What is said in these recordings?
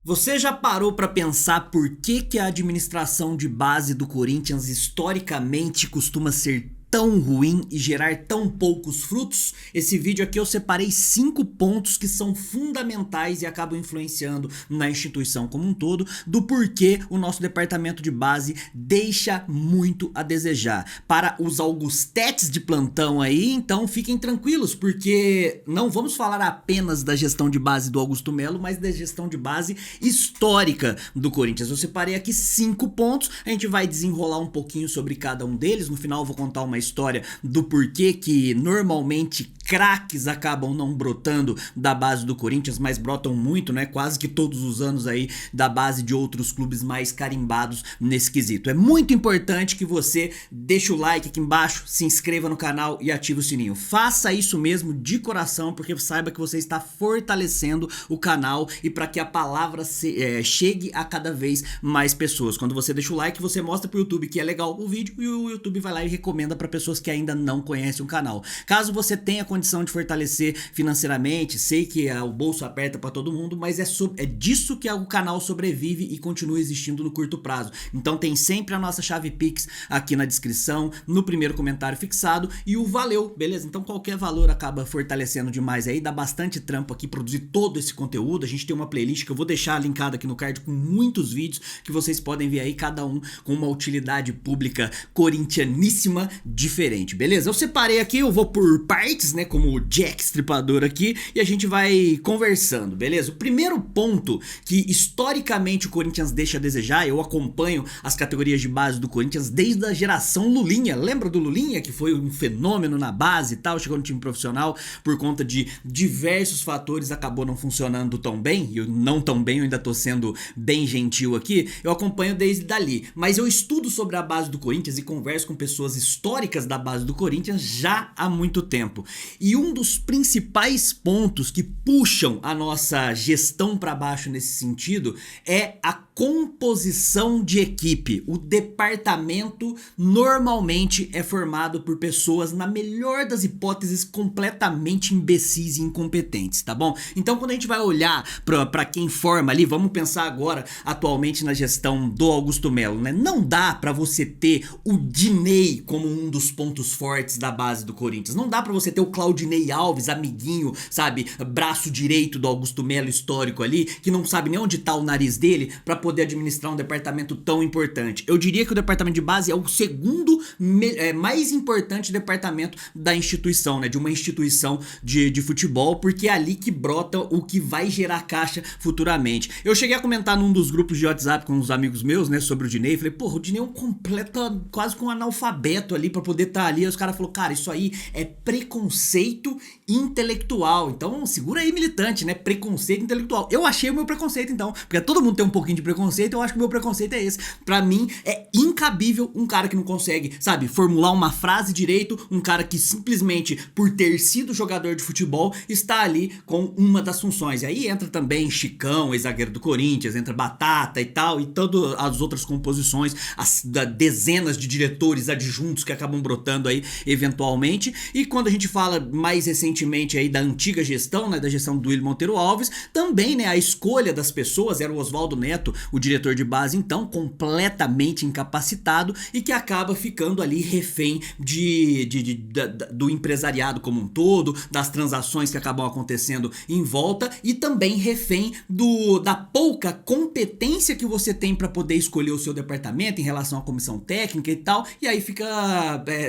Você já parou pra pensar por que a administração de base do Corinthians historicamente costuma ser tão ruim e gerar tão poucos frutos? Esse vídeo aqui eu separei 5 pontos que são fundamentais e acabam influenciando na instituição como um todo, do porquê o nosso departamento de base deixa muito a desejar. Para os augustetes de plantão aí, então fiquem tranquilos, porque não vamos falar apenas da gestão de base do Augusto Melo, mas da gestão de base histórica do Corinthians. Eu separei aqui 5 pontos, a gente vai desenrolar um pouquinho sobre cada um deles. No final eu vou contar uma história do porquê que normalmente craques acabam não brotando da base do Corinthians, mas brotam muito, né? Quase que todos os anos aí da base de outros clubes mais carimbados nesse quesito. É muito importante que você deixe o like aqui embaixo, se inscreva no canal e ative o sininho. Faça isso mesmo de coração, porque saiba que você está fortalecendo o canal e para que a palavra chegue a cada vez mais pessoas. Quando você deixa o like, você mostra pro YouTube que é legal o vídeo e o YouTube vai lá e recomenda para pessoas que ainda não conhecem o canal. Caso você tenha condição de fortalecer financeiramente, sei que o bolso aperta para todo mundo, mas é disso que o canal sobrevive e continua existindo no curto prazo. Então tem sempre a nossa chave Pix aqui na descrição, no primeiro comentário fixado e o valeu, beleza? Então qualquer valor acaba fortalecendo demais aí, dá bastante trampo aqui produzir todo esse conteúdo. A gente tem uma playlist que eu vou deixar linkada aqui no card com muitos vídeos que vocês podem ver aí, cada um com uma utilidade pública corintianíssima diferente, beleza? Eu separei aqui, eu vou por partes, né, como o Jack Stripador aqui, e a gente vai conversando, beleza? O primeiro ponto que historicamente o Corinthians deixa a desejar, eu acompanho as categorias de base do Corinthians desde a geração Lulinha. Lembra do Lulinha, que foi um fenômeno na base e tal, chegou no time profissional por conta de diversos fatores, acabou não funcionando tão bem, e eu não tão bem, eu ainda tô sendo bem gentil aqui. Eu acompanho desde dali, mas eu estudo sobre a base do Corinthians e converso com pessoas históricas da base do Corinthians já há muito tempo. E um dos principais pontos que puxam a nossa gestão para baixo nesse sentido é a composição de equipe. O departamento normalmente é formado por pessoas, na melhor das hipóteses, completamente imbecis e incompetentes, tá bom? Então quando a gente vai olhar para quem forma ali, vamos pensar agora atualmente na gestão do Augusto Melo, né? Não dá para você ter o Dinei como um dos pontos fortes da base do Corinthians. Não dá pra você ter o Claudinei Alves, amiguinho, sabe, braço direito do Augusto Melo histórico ali, que não sabe nem onde tá o nariz dele pra poder administrar um departamento tão importante. Eu diria que o departamento de base é o segundo mais importante departamento da instituição, né, de uma instituição de futebol, porque é ali que brota o que vai gerar caixa futuramente. Eu cheguei a comentar num dos grupos de WhatsApp com uns amigos meus, né, sobre o Dinei, falei, porra, o Dinei é um completo, quase com um analfabeto ali pra poder estar ali. Aí os caras falaram, cara, isso aí é preconceito intelectual. Então segura aí, militante, né? Preconceito intelectual. Eu achei o meu preconceito então, porque todo mundo tem um pouquinho de preconceito, eu acho que o meu preconceito é esse. Pra mim é incabível um cara que não consegue, sabe, formular uma frase direito, um cara que simplesmente por ter sido jogador de futebol está ali com uma das funções. E aí entra também Chicão, ex-zagueiro do Corinthians, entra Batata e tal, e todas as outras composições, as dezenas de diretores adjuntos que acabam brotando aí eventualmente. E quando a gente fala mais recentemente aí da antiga gestão, né, da gestão do Willy Monteiro Alves, também, né, a escolha das pessoas era o Oswaldo Neto, o diretor de base então, completamente incapacitado e que acaba ficando ali refém do empresariado como um todo, das transações que acabam acontecendo em volta e também refém da pouca competência que você tem para poder escolher o seu departamento em relação à comissão técnica e tal, e aí fica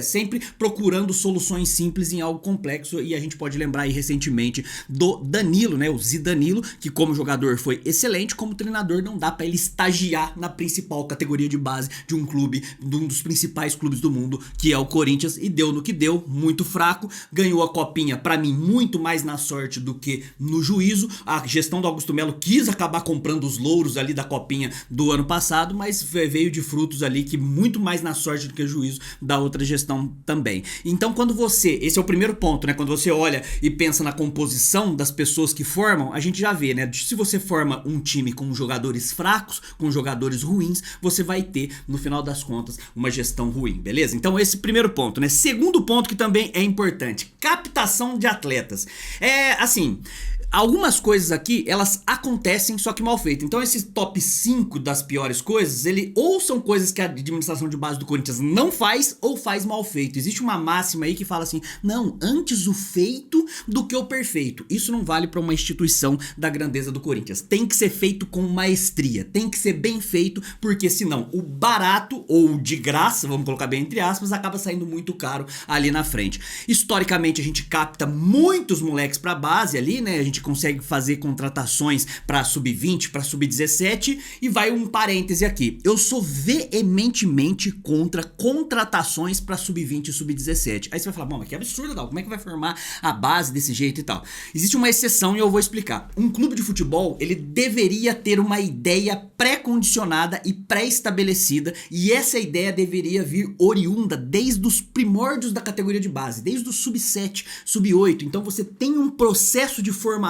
sempre procurando soluções simples em algo complexo. E a gente pode lembrar aí recentemente do Danilo, né, o Zidanilo, que como jogador foi excelente, como treinador não dá pra ele estagiar na principal categoria de base de um clube, de um dos principais clubes do mundo, que é o Corinthians, e deu no que deu, muito fraco, ganhou a copinha, pra mim, muito mais na sorte do que no juízo. A gestão do Augusto Melo quis acabar comprando os louros ali da copinha do ano passado, mas veio de frutos ali que muito mais na sorte do que juízo da outra gestão também. Então esse é o primeiro ponto, né, quando você olha e pensa na composição das pessoas que formam, a gente já vê, né, se você forma um time com jogadores fracos, com jogadores ruins, você vai ter, no final das contas, uma gestão ruim, beleza? Então esse primeiro ponto, né? Segundo ponto que também é importante, captação de atletas. Assim, Algumas coisas aqui, elas acontecem, só que mal feito. Então esse top 5 das piores coisas, ele ou são coisas que a administração de base do Corinthians não faz, ou faz mal feito. Existe uma máxima aí que fala assim, não, antes o feito do que o perfeito. Isso não vale para uma instituição da grandeza do Corinthians. Tem que ser feito com maestria, tem que ser bem feito, porque senão o barato, ou de graça, vamos colocar bem entre aspas, acaba saindo muito caro ali na frente. Historicamente a gente capta muitos moleques pra base ali, né? A gente consegue fazer contratações pra sub-20, pra sub-17 e vai um parêntese aqui. Eu sou veementemente contra contratações pra sub-20 e sub-17. Aí você vai falar, bom, mas que absurdo, Dal, como é que vai formar a base desse jeito e tal? Existe uma exceção e eu vou explicar. Um clube de futebol, ele deveria ter uma ideia pré-condicionada e pré-estabelecida, e essa ideia deveria vir oriunda desde os primórdios da categoria de base, desde o sub-7, sub-8. Então você tem um processo de formação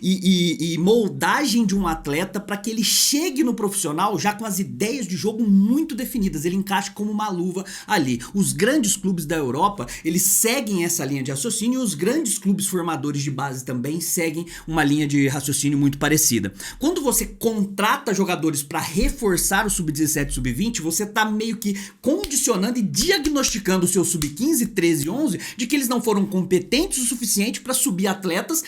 e moldagem de um atleta para que ele chegue no profissional já com as ideias de jogo muito definidas, ele encaixe como uma luva ali. Os grandes clubes da Europa, eles seguem essa linha de raciocínio, e os grandes clubes formadores de base também seguem uma linha de raciocínio muito parecida. Quando você contrata jogadores para reforçar o sub-17 e sub-20, você tá meio que condicionando e diagnosticando o seu sub-15, 13 e 11 de que eles não foram competentes o suficiente para subir atletas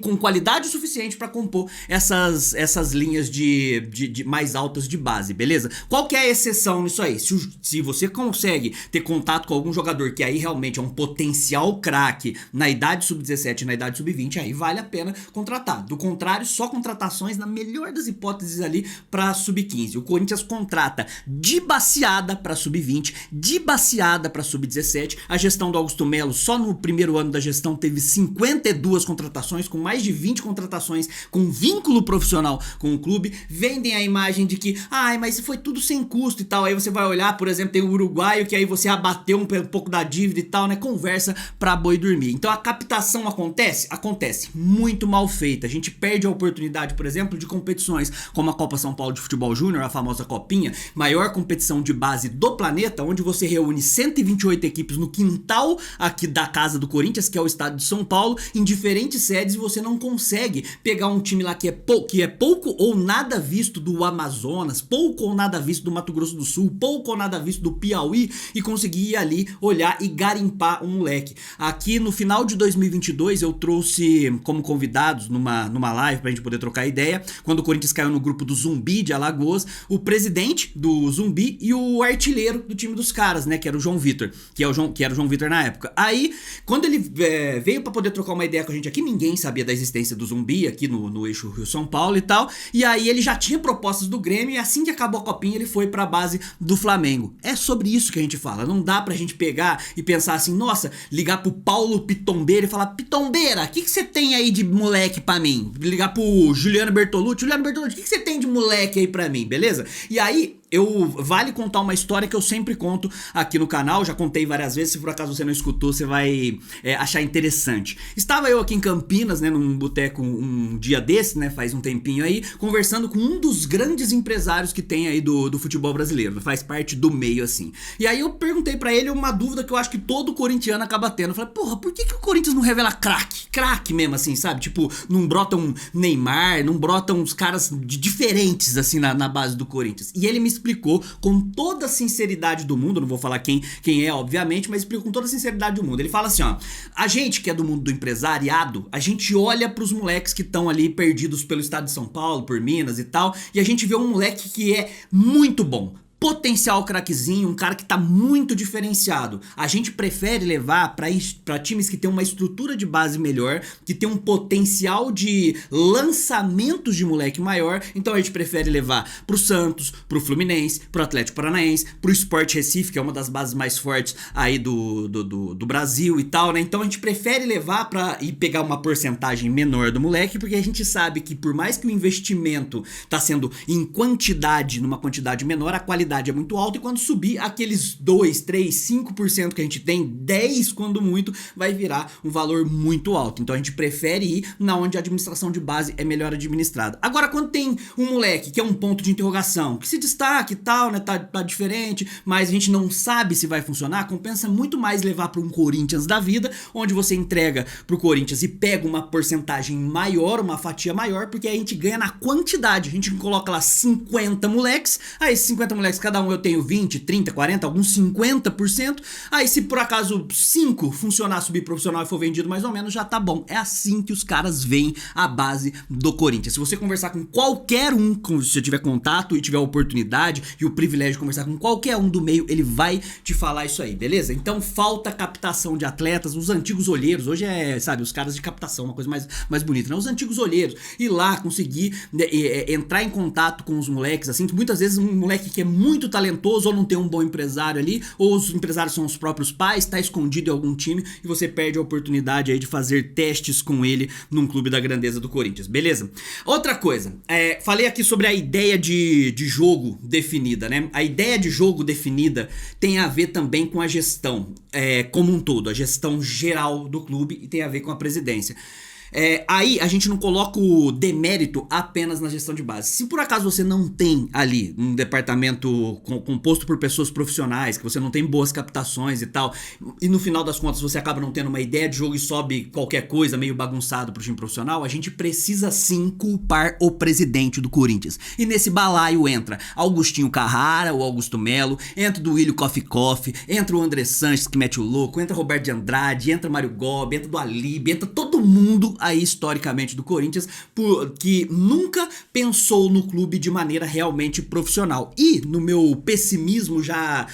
com qualidade o suficiente para compor essas linhas de mais altas de base, beleza? Qual que é a exceção nisso aí? Se você consegue ter contato com algum jogador que aí realmente é um potencial craque na idade sub-17 e na idade sub-20, aí vale a pena contratar. Do contrário, só contratações na melhor das hipóteses ali para sub-15. O Corinthians contrata de baseada para sub-20, de baseada para sub-17. A gestão do Augusto Melo, só no primeiro ano da gestão, teve 52 contratações, com mais de 20 contratações com vínculo profissional com o clube. Vendem a imagem de que, mas foi tudo sem custo e tal. Aí você vai olhar, por exemplo, tem o uruguaio que aí você abateu um pouco da dívida e tal, né? Conversa pra boi dormir. Então a captação acontece? Acontece. Muito mal feita. A gente perde a oportunidade, por exemplo, de competições como a Copa São Paulo de Futebol Júnior, a famosa Copinha, maior competição de base do planeta, onde você reúne 128 equipes no quintal aqui da casa do Corinthians, que é o estado de São Paulo, em diferentes sedes, e você não consegue pegar um time lá que é pouco ou nada visto do Amazonas, pouco ou nada visto do Mato Grosso do Sul, pouco ou nada visto do Piauí, e conseguir ir ali, olhar e garimpar um moleque. Aqui no final de 2022 eu trouxe como convidados numa live pra gente poder trocar ideia, quando o Corinthians caiu no grupo do Zumbi de Alagoas, o presidente do Zumbi e o artilheiro do time dos caras, né, que era o João Vitor, que era o João Vitor na época. Aí, quando ele veio pra poder trocar uma ideia com a gente aqui, ninguém sabia da existência do Zumbi aqui no eixo Rio-São Paulo e tal, e aí ele já tinha propostas do Grêmio, e assim que acabou a Copinha ele foi pra base do Flamengo. É sobre isso que a gente fala, não dá pra gente pegar e pensar assim, nossa, ligar pro Paulo Pitombeira e falar, Pitombeira, o que você tem aí de moleque pra mim? Ligar pro Juliano Bertolucci, o que você tem de moleque aí pra mim, beleza? E aí, vale contar uma história que eu sempre conto aqui no canal, já contei várias vezes, se por acaso você não escutou, você vai achar interessante. Estava eu aqui em Campinas, né, num boteco um dia desse, né, faz um tempinho aí, conversando com um dos grandes empresários que tem aí do futebol brasileiro, faz parte do meio assim. E aí eu perguntei pra ele uma dúvida que eu acho que todo corintiano acaba tendo. Eu falei, porra, por que o Corinthians não revela craque? Craque mesmo assim, sabe? Tipo, não brota um Neymar, não brotam uns caras diferentes assim na base do Corinthians. E ele me explicou com toda a sinceridade do mundo, não vou falar quem é, obviamente, mas explicou com toda a sinceridade do mundo. Ele fala assim, ó, a gente que é do mundo do empresariado, a gente olha pros moleques que estão ali perdidos pelo estado de São Paulo, por Minas e tal, e a gente vê um moleque que é muito bom. Potencial craquezinho, um cara que tá muito diferenciado. A gente prefere levar pra times que tem uma estrutura de base melhor, que tem um potencial de lançamentos de moleque maior, então a gente prefere levar pro Santos, pro Fluminense, pro Atlético Paranaense, pro Sport Recife, que é uma das bases mais fortes aí do Brasil e tal, né? Então a gente prefere levar pra ir pegar uma porcentagem menor do moleque, porque a gente sabe que por mais que o investimento tá sendo em quantidade, numa quantidade menor, a qualidade rentabilidade é muito alta, e quando subir aqueles 2, 3, 5% que a gente tem, 10 quando muito, vai virar um valor muito alto. Então a gente prefere ir na onde a administração de base é melhor administrada. Agora, quando tem um moleque que é um ponto de interrogação, que se destaca e tal, né, tá diferente, mas a gente não sabe se vai funcionar, compensa muito mais levar para um Corinthians da vida, onde você entrega pro Corinthians e pega uma porcentagem maior, uma fatia maior, porque aí a gente ganha na quantidade. A gente coloca lá 50 moleques, aí esses 50 moleques, cada um eu tenho 20, 30, 40, alguns 50%, aí se por acaso 5 funcionar, subir profissional e for vendido mais ou menos, já tá bom. É assim que os caras veem a base do Corinthians. Se você conversar com qualquer um, se você tiver contato e tiver a oportunidade e o privilégio de conversar com qualquer um do meio, ele vai te falar isso aí, beleza? Então falta captação de atletas, os antigos olheiros, hoje é, sabe, os caras de captação, uma coisa mais bonita, né? Os antigos olheiros, ir lá, conseguir entrar em contato com os moleques, assim, que muitas vezes um moleque que é muito talentoso ou não tem um bom empresário ali, ou os empresários são os próprios pais, tá escondido em algum time e você perde a oportunidade aí de fazer testes com ele num clube da grandeza do Corinthians, beleza? Outra coisa, falei aqui sobre a ideia de jogo definida, né? A ideia de jogo definida tem a ver também com a gestão como um todo, a gestão geral do clube, e tem a ver com a presidência. Aí a gente não coloca o demérito apenas na gestão de base. Se por acaso você não tem ali um departamento composto por pessoas profissionais, que você não tem boas captações e tal, e no final das contas você acaba não tendo uma ideia de jogo e sobe qualquer coisa meio bagunçado pro time profissional, a gente precisa sim culpar o presidente do Corinthians. E nesse balaio entra Augustinho Carrara, o Augusto Melo, entra o Duílio Coffee, entra o André Sanches que mete o louco, entra Roberto de Andrade, entra Mário Gobi, entra do Alibe, entra todo mundo aí historicamente do Corinthians, que nunca pensou no clube de maneira realmente profissional. E no meu pessimismo já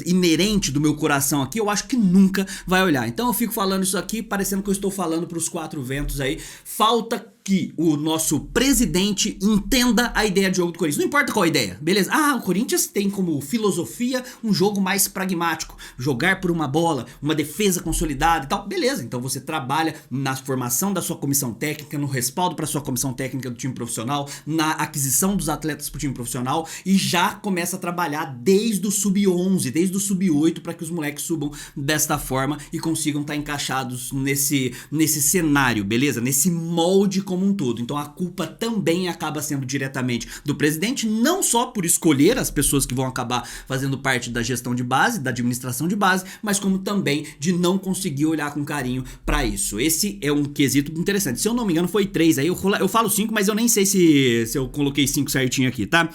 inerente do meu coração aqui, eu acho que nunca vai olhar. Então eu fico falando isso aqui parecendo que eu estou falando para os quatro ventos aí. Falta que o nosso presidente entenda a ideia de jogo do Corinthians. Não importa qual a ideia, beleza? Ah, o Corinthians tem como filosofia um jogo mais pragmático, jogar por uma bola, uma defesa consolidada e tal. Beleza, então você trabalha na formação da sua comissão técnica, no respaldo para sua comissão técnica do time profissional, na aquisição dos atletas pro time profissional, e já começa a trabalhar desde o sub-11, desde o sub-8, para que os moleques subam desta forma e consigam estar encaixados nesse cenário, beleza? Nesse molde como um todo. Então a culpa também acaba sendo diretamente do presidente, não só por escolher as pessoas que vão acabar fazendo parte da gestão de base, da administração de base, mas como também de não conseguir olhar com carinho pra isso. Esse é um quesito interessante. Se eu não me engano foi 3 aí, eu falo 5, mas eu nem sei se eu coloquei 5 certinho aqui, tá?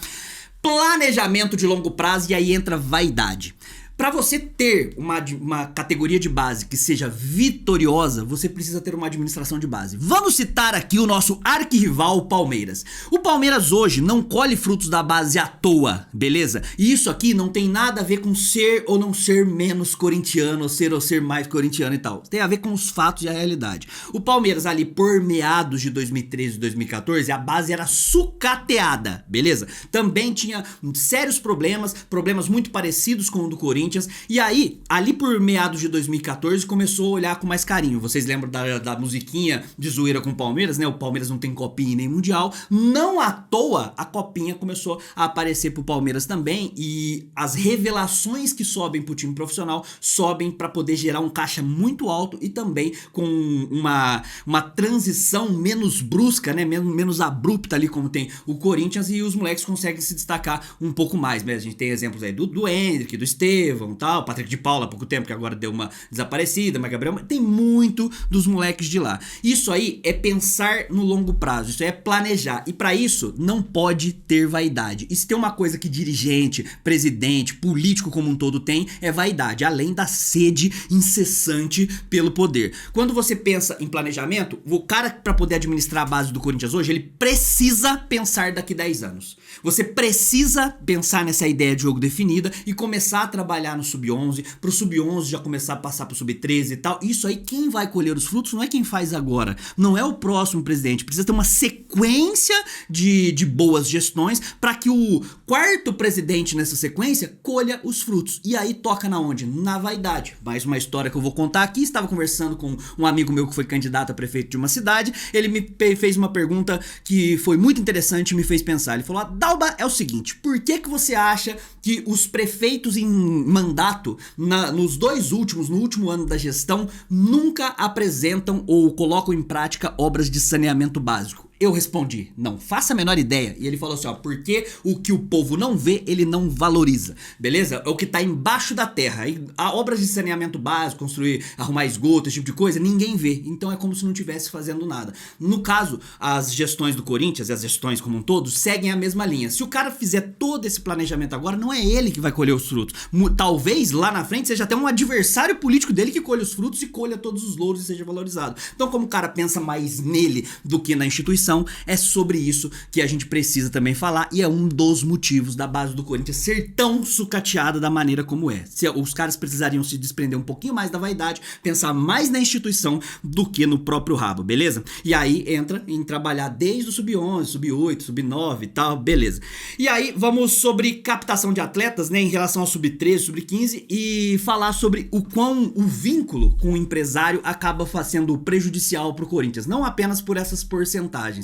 Planejamento de longo prazo, e aí entra vaidade. Para você ter uma categoria de base que seja vitoriosa, você precisa ter uma administração de base. Vamos citar aqui o nosso arquirrival, o Palmeiras. O Palmeiras hoje não colhe frutos da base à toa, beleza? E isso aqui não tem nada a ver com ser ou não ser menos corintiano, ou ser mais corintiano e tal. Tem a ver com os fatos e a realidade. O Palmeiras ali por meados de 2013 e 2014, a base era sucateada, beleza? Também tinha sérios problemas muito parecidos com o do Corinthians. E aí, ali por meados de 2014, começou a olhar com mais carinho. Vocês lembram da musiquinha de zoeira com o Palmeiras, né? O Palmeiras não tem copinha nem mundial. Não à toa, a copinha começou a aparecer pro Palmeiras também. E as revelações que sobem pro time profissional sobem para poder gerar um caixa muito alto e também com uma transição menos brusca, né? Menos abrupta ali como tem o Corinthians, e os moleques conseguem se destacar um pouco mais, né? A gente tem exemplos aí do Hendrick, do Estevão, tal, Patrick de Paula há pouco tempo, que agora deu uma desaparecida, mas Gabriel, tem muito dos moleques de lá. Isso aí é pensar no longo prazo, isso aí é planejar, e pra isso não pode ter vaidade. E se tem uma coisa que dirigente, presidente, político como um todo tem, é vaidade, além da sede incessante pelo poder. Quando você pensa em planejamento, o cara, pra poder administrar a base do Corinthians hoje, ele precisa pensar daqui 10 anos. Você precisa pensar nessa ideia de jogo definida e começar a trabalhar trabalhar no sub-11, pro sub-11 já começar a passar pro sub-13 e tal. Isso aí, quem vai colher os frutos não é quem faz agora, não é o próximo presidente. Precisa ter uma sequência de boas gestões para que o quarto presidente nessa sequência colha os frutos. E aí toca na onde? Na vaidade. Mais uma história que eu vou contar aqui. Estava conversando com um amigo meu que foi candidato a prefeito de uma cidade. Ele me fez uma pergunta que foi muito interessante e me fez pensar. Ele falou: Dalba, é o seguinte, por que você acha que os prefeitos em mandato, no último ano da gestão, nunca apresentam ou colocam em prática obras de saneamento básico? Eu respondi: não faço a menor ideia. E ele falou assim, ó, porque o que o povo não vê, ele não valoriza, beleza? É o que tá embaixo da terra. E a obras de saneamento básico, construir, arrumar esgoto, esse tipo de coisa, ninguém vê. Então é como se não estivesse fazendo nada. No caso, as gestões do Corinthians e as gestões como um todo seguem a mesma linha. Se o cara fizer todo esse planejamento agora, não é ele que vai colher os frutos. Talvez lá na frente seja até um adversário político dele que colhe os frutos e colha todos os louros e seja valorizado. Então, como o cara pensa mais nele do que na instituição, é sobre isso que a gente precisa também falar, e é um dos motivos da base do Corinthians ser tão sucateada da maneira como é. Os caras precisariam se desprender um pouquinho mais da vaidade, pensar mais na instituição do que no próprio rabo, beleza? E aí entra em trabalhar desde o sub-11, sub-8, sub-9 e tal, beleza. E aí vamos sobre captação de atletas, né, em relação ao sub-13, sub-15, e falar sobre o quão o vínculo com o empresário acaba sendo prejudicial pro Corinthians, não apenas por essas porcentagens.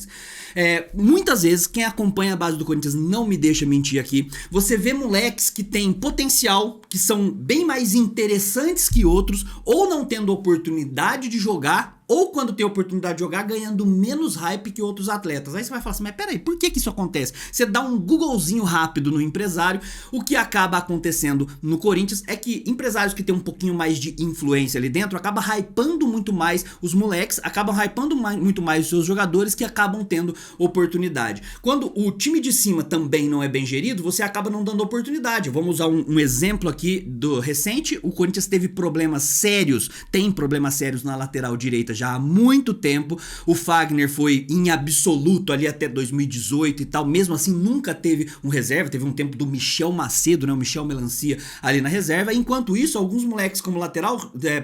Muitas vezes, quem acompanha a base do Corinthians não me deixa mentir aqui, você vê moleques que têm potencial, que são bem mais interessantes que outros, ou não tendo oportunidade de jogar, ou quando tem a oportunidade de jogar, ganhando menos hype que outros atletas. Aí você vai falar assim, mas peraí, por que isso acontece? Você dá um Googlezinho rápido no empresário, o que acaba acontecendo no Corinthians é que empresários que tem um pouquinho mais de influência ali dentro, acabam hypando muito mais os moleques, acabam hypando muito mais os seus jogadores, que acabam tendo oportunidade. Quando o time de cima também não é bem gerido, você acaba não dando oportunidade. Vamos usar um exemplo aqui do recente, o Corinthians teve problemas sérios, tem problemas sérios na lateral direita já há muito tempo. O Fagner foi em absoluto ali até 2018 e tal, mesmo assim nunca teve um reserva, teve um tempo do Michel Macedo, né, o Michel Melancia ali na reserva. Enquanto isso, alguns moleques como lateral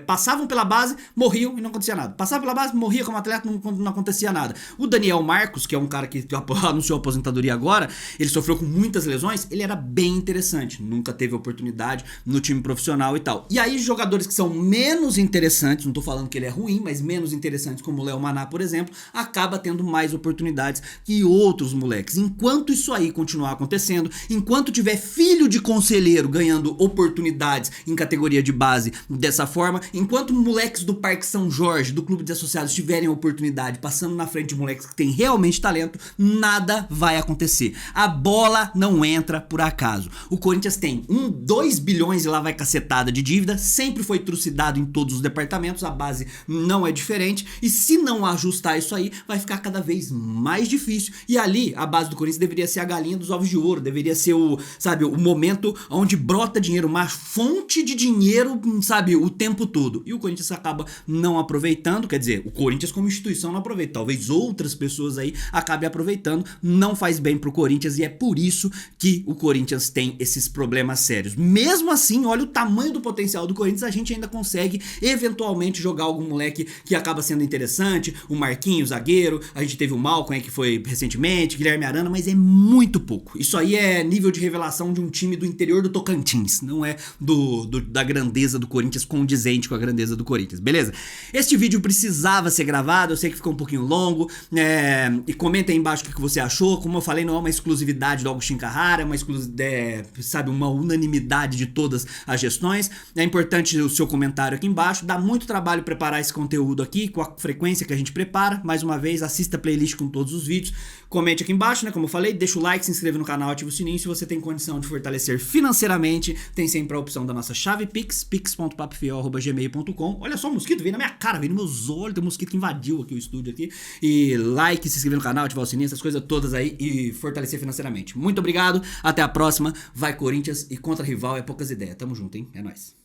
passavam pela base, morriam e não acontecia nada. Passava pela base, morria como atleta, não acontecia nada. O Daniel Marcos, que é um cara que anunciou a aposentadoria agora, ele sofreu com muitas lesões, ele era bem interessante, nunca teve oportunidade no time profissional e tal. E aí jogadores que são menos interessantes, não tô falando que ele é ruim, mas menos interessantes, como o Léo Maná, por exemplo, acaba tendo mais oportunidades que outros moleques. Enquanto isso aí continuar acontecendo, enquanto tiver filho de conselheiro ganhando oportunidades em categoria de base dessa forma, enquanto moleques do Parque São Jorge, do Clube de Associados, tiverem oportunidade passando na frente de moleques que têm realmente talento, nada vai acontecer. A bola não entra por acaso. O Corinthians tem 2 bilhões e lá vai cacetada de dívida, sempre foi trucidado em todos os departamentos, a base não é diferente, e se não ajustar isso aí, vai ficar cada vez mais difícil. E ali, a base do Corinthians deveria ser a galinha dos ovos de ouro, deveria ser o momento onde brota dinheiro, uma fonte de dinheiro, sabe, o tempo todo. E o Corinthians acaba não aproveitando, quer dizer, o Corinthians como instituição não aproveita, talvez outras pessoas aí acabem aproveitando, não faz bem pro Corinthians, e é por isso que o Corinthians tem esses problemas sérios. Mesmo assim, olha o tamanho do potencial do Corinthians, a gente ainda consegue eventualmente jogar algum moleque que acaba sendo interessante, o Marquinhos, zagueiro, a gente teve o Malcom aí que foi recentemente, Guilherme Arana, mas é muito pouco. Isso aí é nível de revelação de um time do interior do Tocantins, não é da grandeza do Corinthians, condizente com a grandeza do Corinthians, beleza? Este vídeo precisava ser gravado, eu sei que ficou um pouquinho longo, e comenta aí embaixo o que você achou. Como eu falei, não é uma exclusividade do Agostinho Carrara, é uma uma unanimidade de todas as gestões. É importante o seu comentário aqui embaixo, dá muito trabalho preparar esse conteúdo aqui, com a frequência que a gente prepara. Mais uma vez, assista a playlist com todos os vídeos, comente aqui embaixo, né, como eu falei, deixa o like, se inscreva no canal, ativa o sininho. Se você tem condição de fortalecer financeiramente, tem sempre a opção da nossa chave Pix, pix.papofiel@gmail.com. Olha só o mosquito, veio na minha cara, veio nos meus olhos, tem um mosquito que invadiu aqui o estúdio aqui. E like, se inscrever no canal, ativar o sininho, essas coisas todas aí, e fortalecer financeiramente. Muito obrigado, até a próxima. Vai Corinthians, e contra rival é poucas ideias. Tamo junto, hein? É nóis.